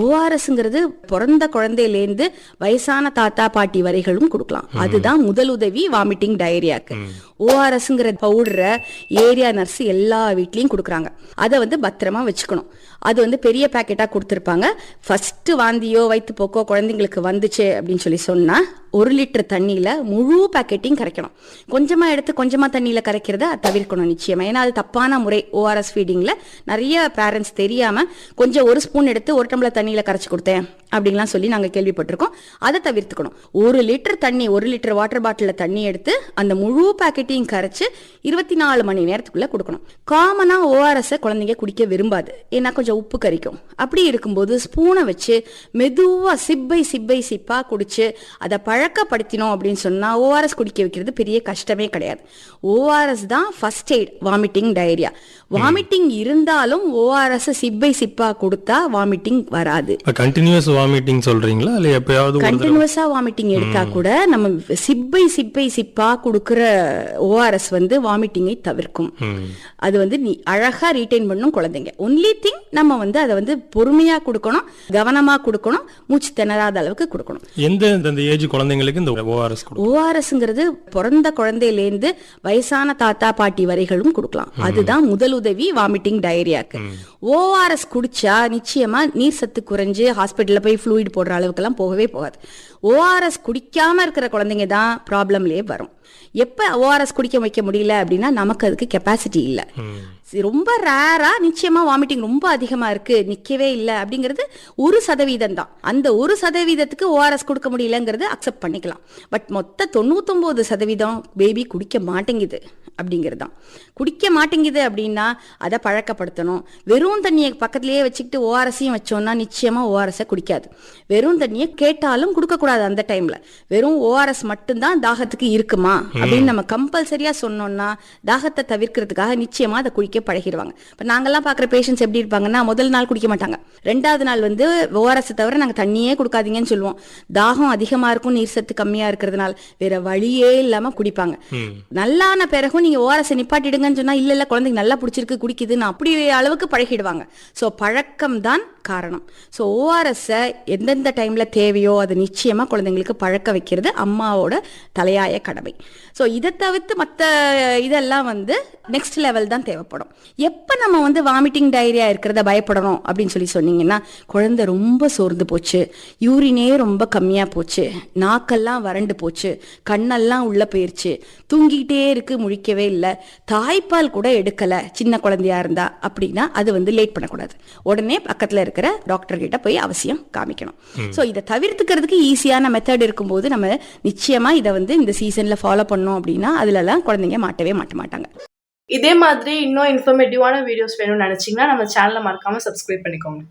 ஓஆர்எஸ்ங்கிறது பிறந்த குழந்தையிலேருந்து வயசான தாத்தா பாட்டி வரைகளும் கொடுக்கலாம். அதுதான் முதலுதவி வாமிட்டிங் டயரியாக்கு. ஓஆர்எஸ்ங்கிற பவுடரை ஏரியா நர்ஸ் எல்லா வீட்லயும் கொடுக்குறாங்க. அதை வந்து பத்திரமா வச்சுக்கணும். அது வந்து பெரிய பேக்கெட்டா கொடுத்துருப்பாங்க. ஃபர்ஸ்ட் வாந்தியோ வயிற்றுப்போக்கோ குழந்தைங்களுக்கு வந்துச்சு அப்படின்னு சொல்லி சொன்னா 1 லிட்டர் தண்ணியில முழு பேக்கெட்டையும் கரைக்கணும். கொஞ்சமா எடுத்து கொஞ்சமா தண்ணியில கரைக்கிறத தவிர்க்கணும் நிச்சயமா. ஏன்னா அது தப்பான முறை. ஓஆர்எஸ் ஃபீடிங்ல நிறைய பேரண்ட்ஸ் தெரியாம கொஞ்சம் 1 ஸ்பூன் எடுத்து 1 டம்ளர் தண்ணியில கரைச்சு கொடுத்தேன் அப்படின்லாம் சொல்லி நாங்க கேள்விப்பட்டிருக்கோம். அதை தவிர்த்துக்கணும். 1 லிட்டர் தண்ணி, 1 லிட்டர் வாட்டர் பாட்டில தண்ணி எடுத்து அந்த முழு பேக்கெட்டையும் கரைச்சு 24 மணி நேரத்துக்குள்ள கொடுக்கணும். காமனா ஓஆர்எஸ் குழந்தைங்க குடிக்க விரும்பாது. ஏன்னா கொஞ்சம் உப்பு கரிக்கும். அப்படி இருக்கும்போது ஸ்பூனை வச்சு மெதுவா சிப்பா குடிச்சு அதை பழக்கப்படுத்தினோம் அப்படின்னு சொன்னா ஓஆர்எஸ் குடிக்க வைக்கிறது பெரிய கஷ்டமே கிடையாது. ஓஆர்எஸ் தான் first eight vomiting diarrhoea. Vomiting இருந்தாலும் ஓஆர்எஸ் சிப்பா கொடுத்தா வாமிட்டிங் வராது. கண்டினியூஸ் வாமிட்டிங் சொல்றீங்களா இல்ல எப்பயாவது கண்டினியூஸா வாமிட்டிங் எடுத்தா கூட நம்ம சிப்பா கொடுக்கிற ஓஆர்எஸ் வந்து வாமிட்டிங்கை தவிர்க்கும். அது வந்து நீ அழகா ரீடைன் பண்ணும் குழந்தைங்க. ஒன்லி திங் நம்ம வந்து அதை வந்து பொறுமையா கொடுக்கணும், கவனமா கொடுக்கணும், மூச்சு திணறாத அளவுக்கு கொடுக்கணும். எந்த ஏஜ் குழந்தைங்களுக்கு இந்த ஓஆர்எஸ்ங்கிறது பிறந்த குழந்தையிலேருந்து வயசான தாத்தா பாட்டி வரைகளும் கொடுக்கலாம். அதுதான் முதலுதவி வாமிட்டிங் டயரியாக்கு. ஓஆர்எஸ் குடிச்சா நிச்சயமா நீர் சத்து குறைஞ்சு ஹாஸ்பிட்டல்ல போய் ஃப்ளூயிட் போடுற அளவுக்கு எல்லாம் போகவே போகாது. ஓஆர்எஸ் குடிக்காம இருக்கிற குழந்தைங்க தான் ப்ராப்ளம்லயே வரும். எப்ப ஓஆர்எஸ் குடிக்க வைக்க முடியல அப்படின்னா நமக்கு அதுக்கு கெப்பாசிட்டி இல்ல. ரொம்ப ரேரா நிச்சயமா வாமிட்டிங் ரொம்ப அதிகமா இருக்கு, நிக்கவே இல்லை அப்படிங்கிறது 1% தான். அந்த 1%க்கு ஓஆர்எஸ் கொடுக்க முடியலங்கிறது அக்செப்ட் பண்ணிக்கலாம். பட் மொத்த 99% பேபி குடிக்க மாட்டேங்குது அப்படிங்கிறது தான். குடிக்க மாட்டேங்குது அப்படின்னா அதை பழக்கப்படுத்தணும். வெறும் தண்ணியை பக்கத்திலேயே வச்சுக்கிட்டு ஓஆர்எஸையும் வச்சோம்னா நிச்சயமா ஓஆர்எஸ் குடிக்காது. வெறும் தண்ணியை கேட்டாலும் கொடுக்க கூடாது. அந்த டைம்ல வெறும் ஓஆர்எஸ் மட்டும்தான் தாகத்துக்கு இருக்குமா அப்படின்னு நம்ம கம்பல்சரியா சொன்னோம்னா தாகத்தை தவிர்க்கிறதுக்காக நிச்சயமா அதை குடிக்க பழகிடுவாங்க. இப்ப நாங்கெல்லாம் பாக்குற பேஷண்ட்ஸ் எப்படி இருப்பாங்கன்னா முதல் நாள் குடிக்க மாட்டாங்க. 2வது நாள் வந்து ஓஆர்எஸ் தவிர நாங்க தண்ணியே கொடுக்காதீங்கன்னு சொல்லுவோம். தாகம் அதிகமா இருக்கும், நீர் சத்து கம்மியா இருக்கிறதுனால வேற வழியே இல்லாம குடிப்பாங்க. நல்லான பிறகும் நீங்க ஓஆர்எஸ் நிப்பாட்டிடுங்கன்னு சொன்னா இல்ல குழந்தைங்க நல்லா பிடிச்சிருக்கு குடிக்குதுன்னு அப்படி அளவுக்கு பழகிடுவாங்க. சோ பழக்கம் தான் காரணம். ஸோ ஓஆர்எஸ் எந்தெந்த டைம்ல தேவையோ அதை நிச்சயமா குழந்தைங்களுக்கு பழக்க வைக்கிறது அம்மாவோட தலையாய கடமை. ஸோ இதை தவிர்த்து மற்ற இதெல்லாம் வந்து நெக்ஸ்ட் லெவல் தான் தேவைப்படும். எப்ப நம்ம வந்து வாமிட்டிங் டயரியா இருக்கிறத பயப்படணும் அப்படின்னு சொல்லி சொன்னீங்கன்னா, குழந்தை ரொம்ப சோர்ந்து போச்சு, யூரினே ரொம்ப கம்மியா போச்சு, நாக்கெல்லாம் வறண்டு போச்சு, கண்ணெல்லாம் உள்ள போயிருச்சு, தூங்கிக்கிட்டே இருக்கு, முழிக்கவே இல்லை, தாய்ப்பால் கூட எடுக்கல சின்ன குழந்தையா இருந்தா அப்படின்னா அது வந்து லேட் பண்ணக்கூடாது. உடனே பக்கத்துல இருக்கிற டாக்டர் கிட்ட போய் அவசியம் காமிக்கணும். சோ இதை தவிர்த்துக்கிறதுக்கு ஈஸியான மெத்தட் இருக்கும்போது நம்ம நிச்சயமா இதை வந்து இந்த சீசன்ல ஃபாலோ பண்ணோம் அப்படின்னா அதுல எல்லாம் குழந்தைங்க மாட்டவே மாட்டாங்க. இதே மாதிரி இன்னும் இன்ஃபர்மேட்டிவான வீடியோஸ் வேணும்னு நினைச்சீங்கன்னா நம்ம சேனலை மறக்காம சப்ஸ்கிரைப் பண்ணிக்கோங்க.